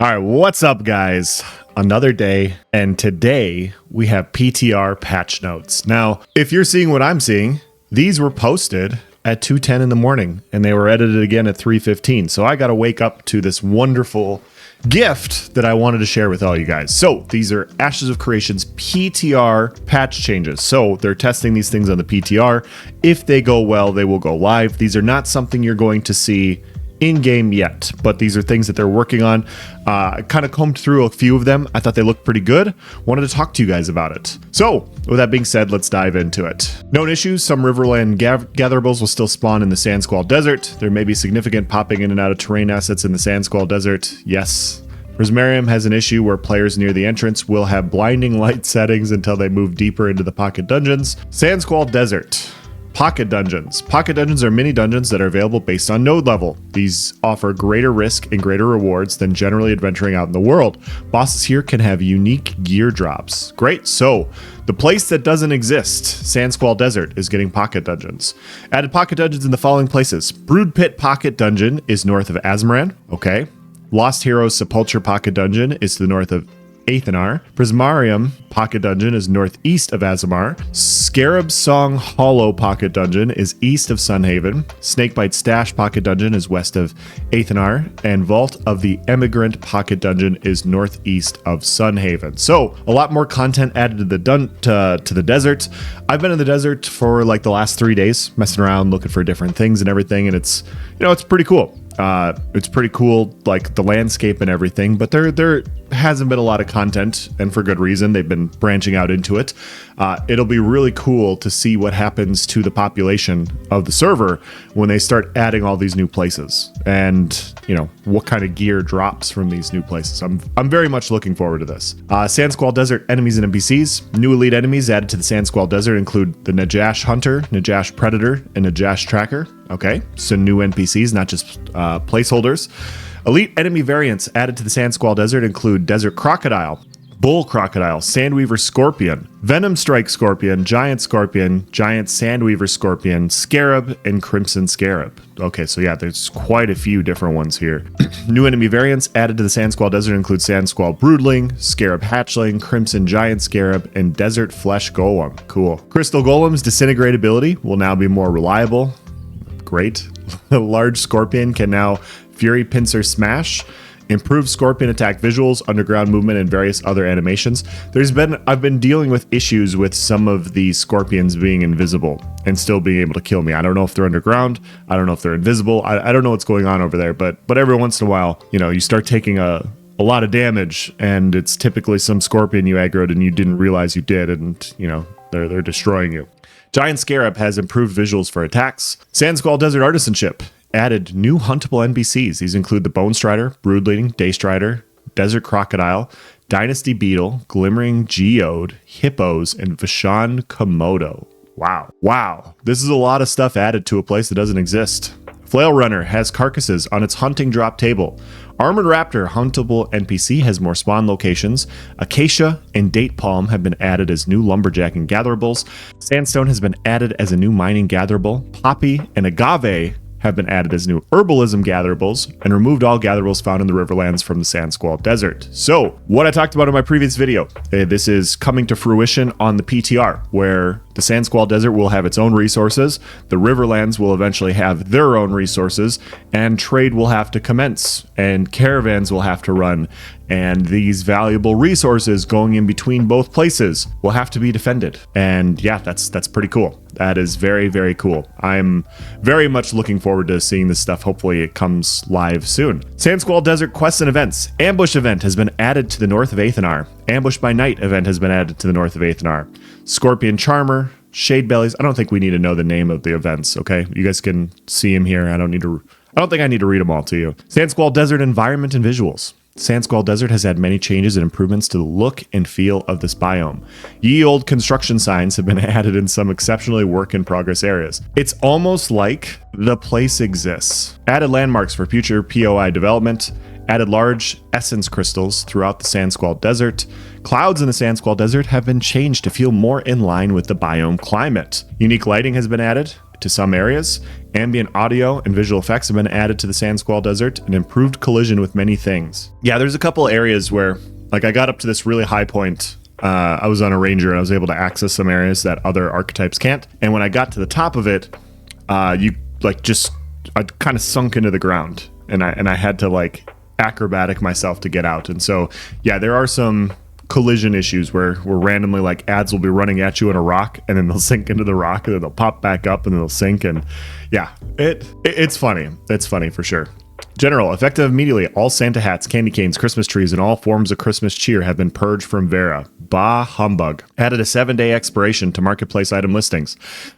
All right, what's up, guys? Another day, and today we have PTR patch notes. Now, if you're seeing what I'm seeing, these were posted at 2:10 in the morning, and they were edited again at 3:15. So I got to wake up to this wonderful gift that I wanted to share with all you guys. So these are Ashes of Creation's PTR patch changes. So they're testing these things on the PTR. If they go well, they will go live. These are not something you're going to see in-game yet, but these are things that they're working on. I kind of combed through a few of them. I thought they looked pretty good. Wanted to talk to you guys about it. So with that being said, let's dive into it. Known issues: some Riverland gatherables will still spawn in the Sandsquall Desert. There may be significant popping in and out of terrain assets in the Sandsquall Desert. Yes. Prismarium has an issue where players near the entrance will have blinding light settings until they move deeper into the pocket dungeons. Sandsquall Desert. Pocket dungeons. Pocket dungeons are mini dungeons that are available based on node level. These offer greater risk and greater rewards than generally adventuring out in the world. Bosses here can have unique gear drops. Great. So the place that doesn't exist, Sandsquall Desert, is getting pocket dungeons. Added pocket dungeons in the following places. Brood Pit Pocket Dungeon is north of Azmoran. Okay. Lost Heroes Sepulture Pocket Dungeon is to the north of Aethanar. Prismarium Pocket Dungeon is northeast of Azamar. Scarab Song Hollow Pocket Dungeon is east of Sunhaven. Snakebite Stash Pocket Dungeon is west of Aethanar. And Vault of the Emigrant Pocket Dungeon is northeast of Sunhaven. So a lot more content added to the desert. I've been in the desert for like the last 3 days, messing around, looking for different things and everything, and it's pretty cool. It's pretty cool, like the landscape and everything, but there hasn't been a lot of content, and for good reason. They've been branching out into it. It'll be really cool to see what happens to the population of the server when they start adding all these new places, and what kind of gear drops from these new places. I'm very much looking forward to this. Sandsquall Desert enemies and NPCs. New elite enemies added to the Sandsquall Desert include the Najash Hunter, Najash Predator, and Najash Tracker. Okay, so new NPCs, not just placeholders. Elite enemy variants added to the Sandsquall Desert include Desert Crocodile, Bull Crocodile, Sandweaver Scorpion, Venom Strike Scorpion, Giant Sandweaver Scorpion, Scarab, and Crimson Scarab. Okay, so yeah, there's quite a few different ones here. New enemy variants added to the Sandsquall Desert include Sandsquall Broodling, Scarab Hatchling, Crimson Giant Scarab, and Desert Flesh Golem. Cool. Crystal Golem's disintegrate ability will now be more reliable. Great. The large Scorpion can now Fury Pincer Smash, improve Scorpion attack visuals, underground movement, and various other animations. I've been dealing with issues with some of the Scorpions being invisible and still being able to kill me. I don't know if they're underground. I don't know if they're invisible. I don't know what's going on over there, but every once in a while, you start taking a lot of damage, and it's typically some Scorpion you aggroed and you didn't realize you did, and they're destroying you. Giant Scarab has improved visuals for attacks. Sandsquall Desert Artisanship added new huntable NPCs. These include the Bone Strider, Broodling, Daystrider, Desert Crocodile, Dynasty Beetle, Glimmering Geode, Hippos, and Vashon Komodo. Wow. This is a lot of stuff added to a place that doesn't exist. Flail Runner has carcasses on its hunting drop table. Armored Raptor huntable NPC has more spawn locations. Acacia and Date Palm have been added as new lumberjack and gatherables. Sandstone has been added as a new mining gatherable. Poppy and Agave have been added as new herbalism gatherables, and removed all gatherables found in the Riverlands from the Sandsquall Desert. So, what I talked about in my previous video, this is coming to fruition on the PTR, where the Sandsquall Desert will have its own resources, the Riverlands will eventually have their own resources, and trade will have to commence, and caravans will have to run, and these valuable resources going in between both places will have to be defended. And yeah, that's pretty cool. That is very, very cool. I'm very much looking forward to seeing this stuff. Hopefully it comes live soon. Sandsquall Desert quests and events. Ambush event has been added to the north of Aethanar. Ambush by Night event has been added to the north of Aethanar. Scorpion Charmer, Shade Bellies. I don't think we need to know the name of the events, okay? You guys can see them here. I don't think I need to read them all to you. Sandsquall Desert environment and visuals. Sandsquall Desert has had many changes and improvements to the look and feel of this biome. Ye old construction signs have been added in some exceptionally work-in-progress areas. It's almost like the place exists. Added landmarks for future POI development. Added large essence crystals throughout the Sandsquall Desert. Clouds in the Sandsquall Desert have been changed to feel more in line with the biome climate. Unique lighting has been added to some areas. Ambient audio and visual effects have been added to the Sandsquall Desert and improved collision with many things. Yeah, there's a couple areas where, like, I got up to this really high point. I was on a ranger and I was able to access some areas that other archetypes can't. And when I got to the top of it, I kind of sunk into the ground, and I had to like acrobatic myself to get out. And so, yeah, there are some collision issues where randomly like ads will be running at you in a rock, and then they'll sink into the rock, and then they'll pop back up, and then they'll sink. And yeah, it's funny. It's funny for sure. General, effective immediately, all Santa hats, candy canes, Christmas trees, and all forms of Christmas cheer have been purged from Vera. Bah humbug. Added a 7-day expiration to marketplace item listings.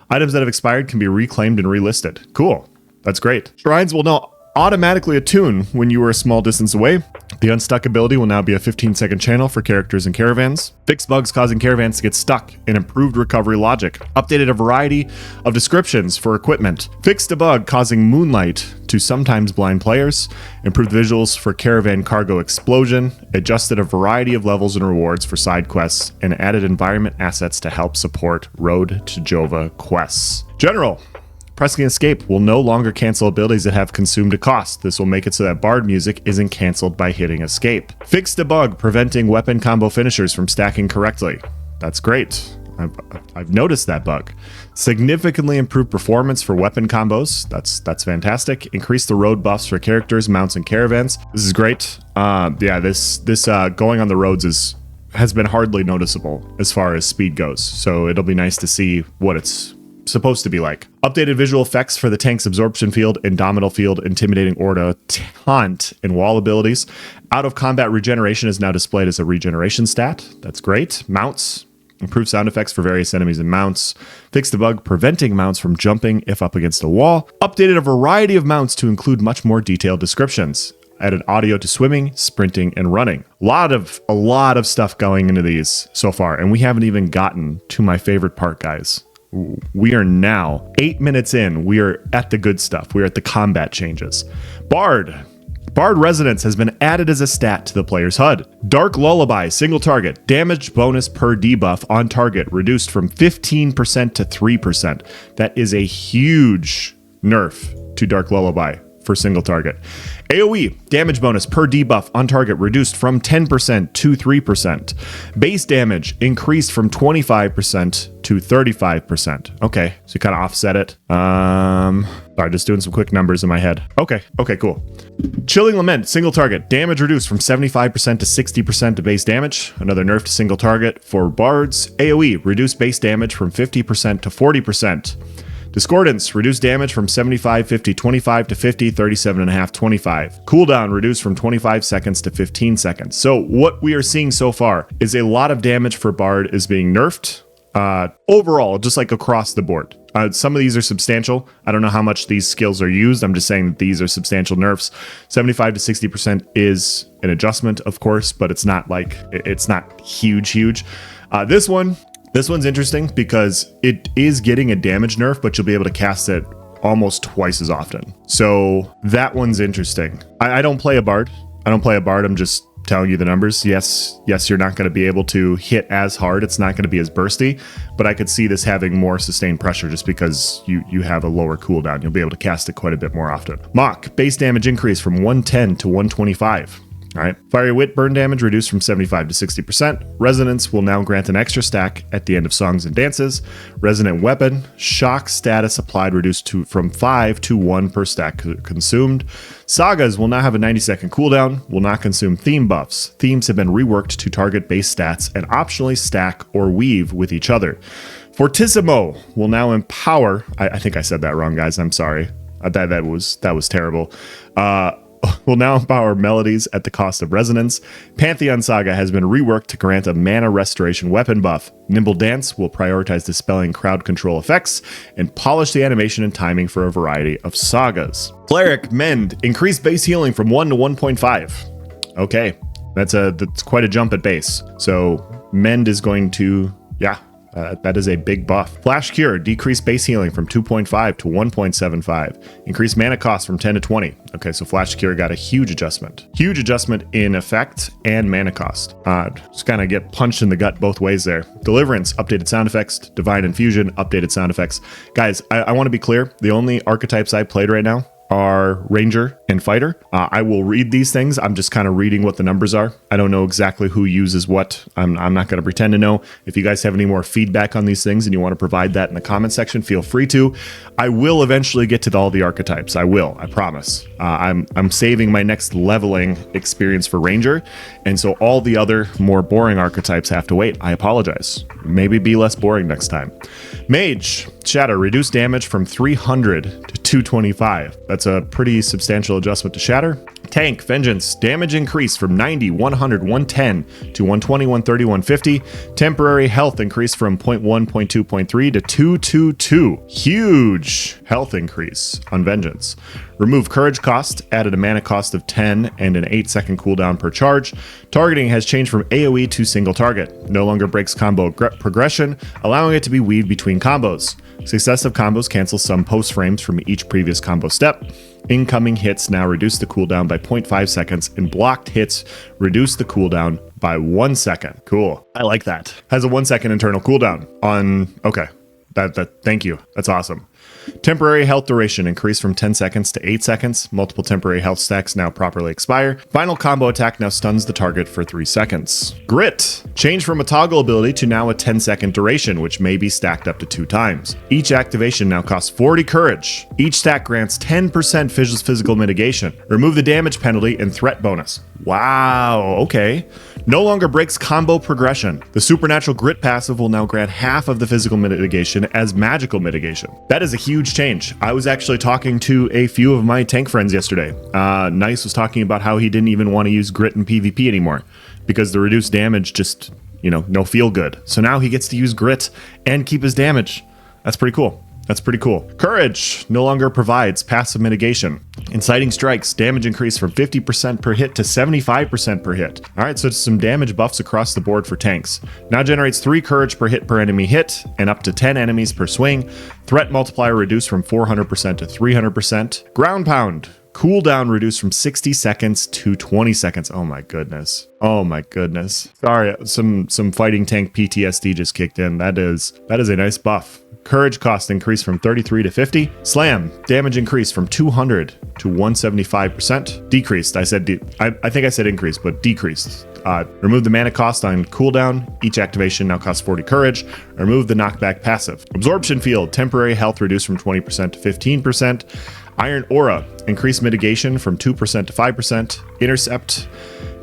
Items that have expired can be reclaimed and relisted. Cool. That's great. Shrines will now automatically attune when you are a small distance away. The unstuck ability will now be a 15-second channel for characters and caravans. Fixed bugs causing caravans to get stuck, and improved recovery logic. Updated a variety of descriptions for equipment. Fixed a bug causing moonlight to sometimes blind players. Improved visuals for caravan cargo explosion. Adjusted a variety of levels and rewards for side quests, and added environment assets to help support Road to Jova quests. General, pressing escape will no longer cancel abilities that have consumed a cost. This will make it so that bard music isn't canceled by hitting escape. Fixed a bug preventing weapon combo finishers from stacking correctly. That's great. I've noticed that bug. Significantly improved performance for weapon combos. That's fantastic. Increase the road buffs for characters, mounts, and caravans. This is great. Yeah, this going on the roads has been hardly noticeable as far as speed goes. So it'll be nice to see what it's supposed to be like. Updated visual effects for the tank's absorption field, indomitable field, intimidating aura, taunt, and wall abilities. Out of combat regeneration is now displayed as a regeneration stat. That's great. Mounts. Improved sound effects for various enemies and mounts. Fixed the bug preventing mounts from jumping if up against a wall. Updated a variety of mounts to include much more detailed descriptions. Added audio to swimming, sprinting, and running. A lot of stuff going into these so far, and we haven't even gotten to my favorite part, guys. We are now 8 minutes in. We are at the good stuff. We are at the combat changes. Bard Resonance has been added as a stat to the player's HUD. Dark Lullaby, single target, damage bonus per debuff on target reduced from 15% to 3%. That is a huge nerf to Dark Lullaby for single target. AoE, damage bonus per debuff on target reduced from 10% to 3%. Base damage increased from 25% to 35%. Okay, so you kind of offset it. Sorry, just doing some quick numbers in my head. Okay, cool. Chilling Lament, single target, damage reduced from 75% to 60% to base damage. Another nerf to single target for bards. AoE, reduced base damage from 50% to 40%. Discordance, reduced damage from 75, 50, 25 to 50, 37.5, 25. Cooldown reduced from 25 seconds to 15 seconds. So what we are seeing so far is a lot of damage for Bard is being nerfed. Overall, just like across the board. Some of these are substantial. I don't know how much these skills are used. I'm just saying that these are substantial nerfs. 75 to 60% is an adjustment, of course, but it's not huge. This one's interesting because it is getting a damage nerf, but you'll be able to cast it almost twice as often. So that one's interesting. I don't play a bard. I'm just telling you the numbers. Yes, you're not going to be able to hit as hard. It's not going to be as bursty, but I could see this having more sustained pressure just because you have a lower cooldown. You'll be able to cast it quite a bit more often. Mock, base damage increase from 110 to 125. All right. Fiery Wit burn damage reduced from 75 to 60%. Resonance will now grant an extra stack at the end of songs and dances. Resonant Weapon, shock status applied reduced from 5 to 1 per stack consumed. Sagas will now have a 90-second cooldown, will not consume theme buffs. Themes have been reworked to target base stats and optionally stack or weave with each other. Fortissimo will now empower, I think I said that wrong, guys. I'm sorry. That was terrible. Will now empower melodies at the cost of resonance. Pantheon Saga has been reworked to grant a mana restoration weapon buff. Nimble Dance will prioritize dispelling crowd control effects and polish the animation and timing for a variety of sagas. Cleric Mend, increased base healing from 1 to 1.5. Okay, that's quite a jump at base. So Mend is going to, That is a big buff. Flash Cure, decrease base healing from 2.5 to 1.75. Increase mana cost from 10 to 20. Okay, so Flash Cure got a huge adjustment. Huge adjustment in effect and mana cost. Just kind of get punched in the gut both ways there. Deliverance, updated sound effects. Divine Infusion, updated sound effects. Guys, I want to be clear. The only archetypes I played right now are Ranger and Fighter. I will read these things. I'm just kind of reading what the numbers are. I don't know exactly who uses what. I'm not going to pretend to know. If you guys have any more feedback on these things and you want to provide that in the comment section, feel free to. I will eventually get to all the archetypes. I will. I promise. I'm saving my next leveling experience for Ranger, and so all the other more boring archetypes have to wait. I apologize. Maybe be less boring next time. Mage, Shatter, reduce damage from 300 to 225. That's a pretty substantial adjustment to Shatter. Tank, Vengeance, damage increase from 90, 100, 110 to 120, 130, 150. Temporary health increase from 0.1, 0.2, 0.3 to 222. Huge health increase on Vengeance. Remove Courage cost, added a mana cost of 10 and an 8-second cooldown per charge. Targeting has changed from AoE to single target. No longer breaks combo progression, allowing it to be weaved between combos. Successive combos cancel some post frames from each previous combo step. Incoming hits now reduce the cooldown by 0.5 seconds, and blocked hits reduce the cooldown by 1 second. Cool. I like that. Has a 1 second internal cooldown on... Okay. Thank you. That's awesome. Temporary health duration increased from 10 seconds to 8 seconds. Multiple temporary health stacks now properly expire. Final combo attack now stuns the target for 3 seconds. Grit. Change from a toggle ability to now a 10-second duration, which may be stacked up to 2 times. Each activation now costs 40 courage. Each stack grants 10% physical mitigation. Remove the damage penalty and threat bonus. Wow, okay. No longer breaks combo progression. The supernatural grit passive will now grant half of the physical mitigation as magical mitigation. That is a huge change. I was actually talking to a few of my tank friends yesterday. Nice was talking about how he didn't even want to use grit in PvP anymore because the reduced damage just, no feel good. So now he gets to use grit and keep his damage. That's pretty cool. That's pretty cool. Courage no longer provides passive mitigation. Inciting strikes, damage increase from 50% per hit to 75% per hit. All right, so some damage buffs across the board for tanks. Now generates 3 courage per hit per enemy hit and up to 10 enemies per swing. Threat multiplier reduced from 400% to 300%. Ground pound. Cooldown reduced from 60 seconds to 20 seconds. Oh my goodness. Oh my goodness. Sorry, some fighting tank PTSD just kicked in. That is a nice buff. Courage cost increased from 33 to 50. Slam, damage increased from 200 to 175%. Decreased. I think I said increased, but decreased. Remove the mana cost on cooldown. Each activation now costs 40 courage. Remove the knockback passive. Absorption field, temporary health reduced from 20% to 15%. Iron Aura, increased mitigation from 2% to 5%. Intercept,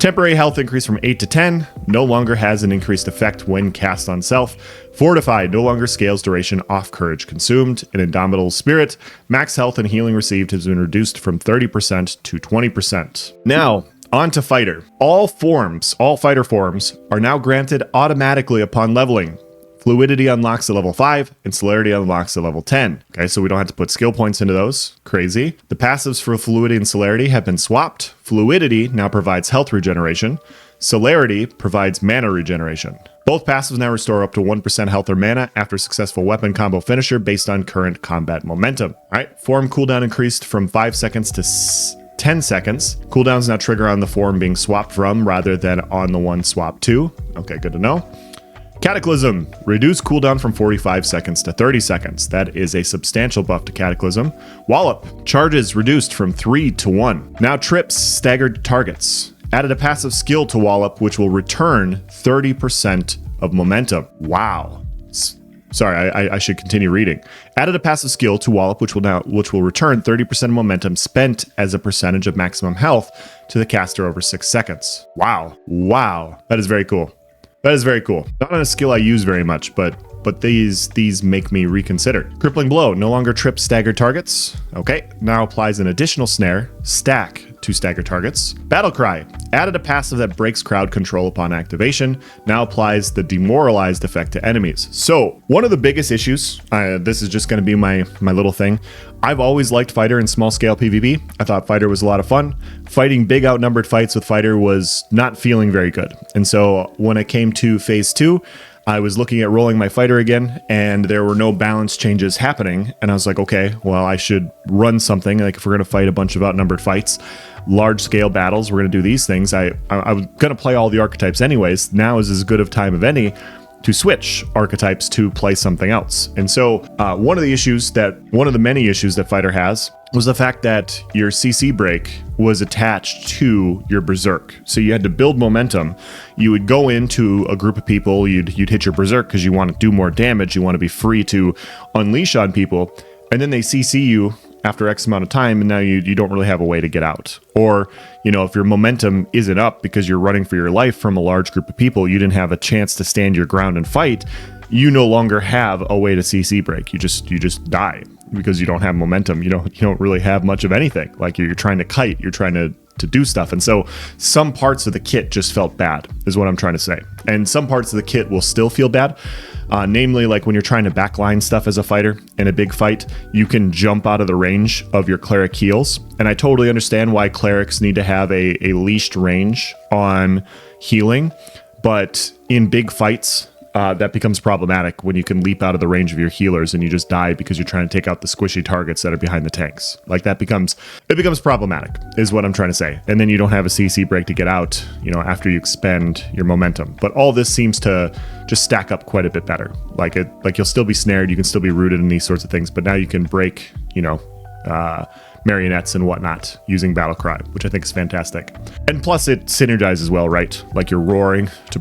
temporary health increase from 8 to 10. No longer has an increased effect when cast on self. Fortified, no longer scales duration off courage consumed. An Indomitable Spirit, max health and healing received has been reduced from 30% to 20%. Now, on to Fighter. All fighter forms are now granted automatically upon leveling. Fluidity unlocks at level 5, and Celerity unlocks at level 10. Okay, so we don't have to put skill points into those. Crazy. The passives for Fluidity and Celerity have been swapped. Fluidity now provides health regeneration. Celerity provides mana regeneration. Both passives now restore up to 1% health or mana after successful weapon combo finisher based on current combat momentum. All right, form cooldown increased from 5 seconds to 10 seconds. Cooldowns now trigger on the form being swapped from rather than on the one swapped to. Okay, good to know. Cataclysm, reduce cooldown from 45 seconds to 30 seconds. That is a substantial buff to Cataclysm. Wallop, charges reduced from 3 to 1. Now trips, staggered targets. Added a passive skill to Wallop, which will return 30% of momentum. Wow. Sorry, I should continue reading. Added a passive skill to Wallop, which will return 30% of momentum spent as a percentage of maximum health to the caster over 6 seconds. Wow. That is very cool. That is very cool. Not on a skill I use very much, but these make me reconsider. Crippling Blow, no longer trips staggered targets. Okay, now applies an additional snare, stack to staggered targets. Battle Cry, added a passive that breaks crowd control upon activation. Now applies the demoralized effect to enemies. So one of the biggest issues, this is just going to be my little thing. I've always liked Fighter in small scale PvP. I thought Fighter was a lot of fun. Fighting big outnumbered fights with Fighter was not feeling very good. And so when it came to phase 2, I was looking at rolling my fighter again, and there were no balance changes happening. And I was like, okay, well, I should run something. Like if we're going to fight a bunch of outnumbered fights, large scale battles, we're going to do these things. I was going to play all the archetypes anyways. Now is as good of time of any to switch archetypes to play something else. And so one of the many issues that Fighter has was the fact that your CC break was attached to your Berserk. So you had to build momentum. You would go into a group of people, you'd hit your Berserk because you want to do more damage, you want to be free to unleash on people, and then they CC you after X amount of time, and now you don't really have a way to get out. Or, if your momentum isn't up because you're running for your life from a large group of people, you didn't have a chance to stand your ground and fight, you no longer have a way to CC break. You just die because you don't have momentum. You don't really have much of anything. Like you're trying to kite, you're trying to do stuff. And so some parts of the kit just felt bad, is what I'm trying to say. And some parts of the kit will still feel bad. Namely, like when you're trying to backline stuff as a fighter in a big fight, you can jump out of the range of your cleric heals. And I totally understand why clerics need to have a leashed range on healing. But in big fights, that becomes problematic when you can leap out of the range of your healers and you just die because you're trying to take out the squishy targets that are behind the tanks. Like it becomes problematic, is what I'm trying to say. And then you don't have a CC break to get out, after you expend your momentum. But all this seems to just stack up quite a bit better. Like you'll still be snared, you can still be rooted in these sorts of things, but now you can break, marionettes and whatnot using Battle Cry, which I think is fantastic. And plus it synergizes well, right? Like you're roaring to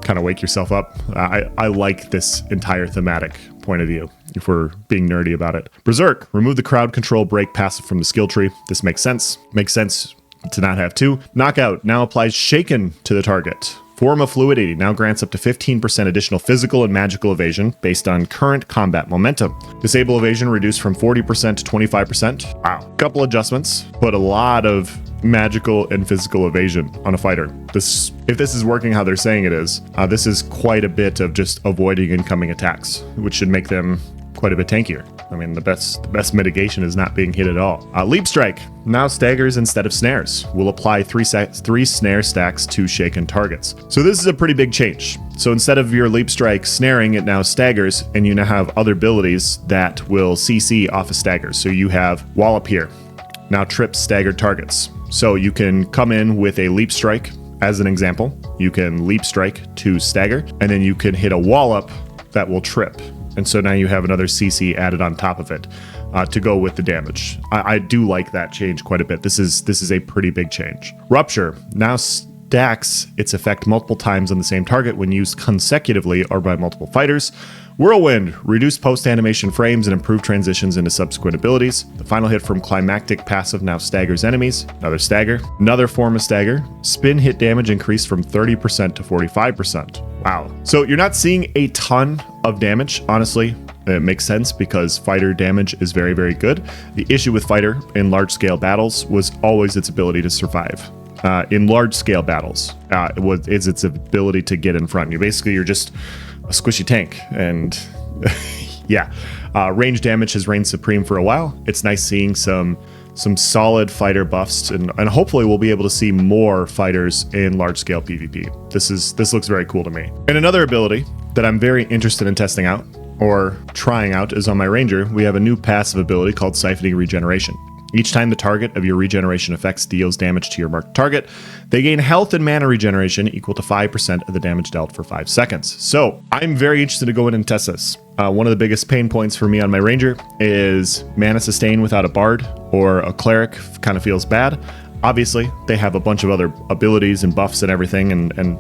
kind of wake yourself up. I like this entire thematic point of view, if we're being nerdy about it. Berserk, remove the crowd control break passive from the skill tree. This makes sense. Makes sense to not have two. Knockout now applies Shaken to the target. Form of Fluidity now grants up to 15% additional physical and magical evasion based on current combat momentum. Disable evasion reduced from 40% to 25%. Wow. Couple adjustments, but a lot of magical and physical evasion on a fighter. If this is working how they're saying it is, this is quite a bit of just avoiding incoming attacks, which should make them quite a bit tankier. I mean, the best mitigation is not being hit at all. Leap Strike now staggers instead of snares. Will apply three snare stacks to shaken targets. So this is a pretty big change. So instead of your Leap Strike snaring, it now staggers, and you now have other abilities that will CC off of staggers. So you have Wallop here, now trips staggered targets. So you can come in with a Leap Strike as an example. You can Leap Strike to stagger, and then you can hit a Wallop that will trip. And so now you have another CC added on top of it to go with the damage. I do like that change quite a bit. This is a pretty big change. Rupture now stacks its effect multiple times on the same target when used consecutively or by multiple fighters. Whirlwind, reduced post-animation frames and improved transitions into subsequent abilities. The final hit from Climactic passive now staggers enemies. Another stagger. Another form of stagger. Spin hit damage increased from 30% to 45%. Wow. So you're not seeing a ton of damage, honestly. It makes sense because fighter damage is very, very good. The issue with fighter in large-scale battles was always its ability to survive. In large-scale battles, it's its ability to get in front. You're just a squishy tank, and yeah, range damage has reigned supreme for a while. It's nice seeing some solid fighter buffs, and hopefully we'll be able to see more fighters in large-scale PvP. This looks very cool to me. And another ability that I'm very interested in testing out or trying out is on my ranger. We have a new passive ability called Siphoning Regeneration. Each time the target of your regeneration effects deals damage to your marked target, they gain health and mana regeneration equal to 5% of the damage dealt for 5 seconds. So I'm very interested to go in and test this. One of the biggest pain points for me on my ranger is mana sustain without a bard or a cleric kind of feels bad. Obviously, they have a bunch of other abilities and buffs and everything, and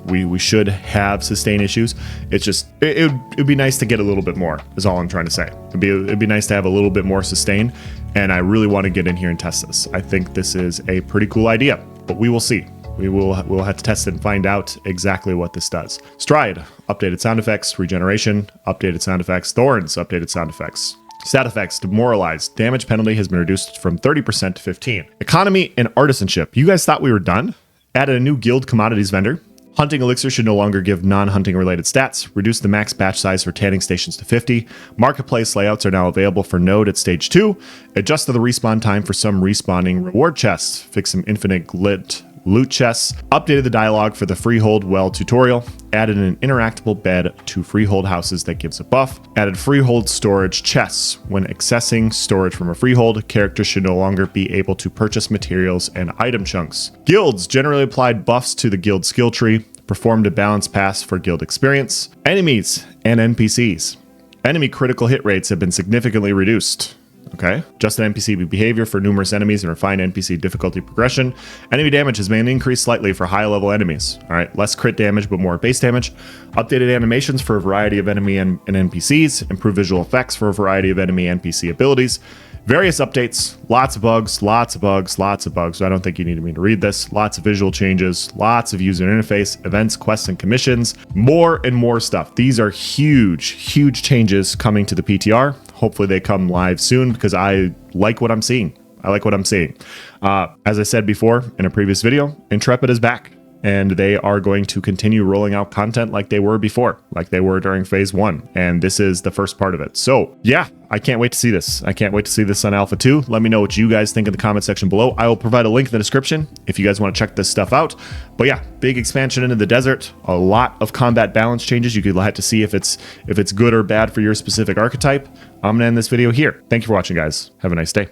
we should have sustain issues. It's just, it'd be nice to get a little bit more, is all I'm trying to say. It'd be nice to have a little bit more sustain, and I really want to get in here and test this. I think this is a pretty cool idea, but we will see. We'll have to test it and find out exactly what this does. Stride, updated sound effects. Regeneration, updated sound effects. Thorns, updated sound effects. Stat effects, demoralized. Damage penalty has been reduced from 30% to 15%. Economy and artisanship. You guys thought we were done? Added a new guild commodities vendor. Hunting elixir should no longer give non-hunting related stats. Reduce the max batch size for tanning stations to 50. Marketplace layouts are now available for node at stage 2. Adjust the respawn time for some respawning reward chests. Fix some infinite glint loot chests, updated the dialogue for the Freehold Well tutorial, added an interactable bed to Freehold houses that gives a buff, added Freehold storage chests. When accessing storage from a Freehold, characters should no longer be able to purchase materials and item chunks. Guilds generally applied buffs to the guild skill tree, performed a balance pass for guild experience. Enemies and NPCs. Enemy critical hit rates have been significantly reduced. Okay. Adjusted NPC behavior for numerous enemies and refined NPC difficulty progression. Enemy damage has been increased slightly for high level enemies. All right. Less crit damage, but more base damage. Updated animations for a variety of enemy and NPCs. Improved visual effects for a variety of enemy NPC abilities. Various updates, lots of bugs, lots of bugs, lots of bugs. I don't think you need me to read this. Lots of visual changes, lots of user interface, events, quests, and commissions, more and more stuff. These are huge, huge changes coming to the PTR. Hopefully they come live soon because I like what I'm seeing. As I said before in a previous video, Intrepid is back. And they are going to continue rolling out content like they were before, like they were during phase 1. And this is the first part of it. So yeah, I can't wait to see this. I can't wait to see this on Alpha 2. Let me know what you guys think in the comment section below. I will provide a link in the description if you guys want to check this stuff out. But yeah, big expansion into the desert, a lot of combat balance changes. You could have to see if it's good or bad for your specific archetype. I'm gonna end this video here. Thank you for watching, guys. Have a nice day.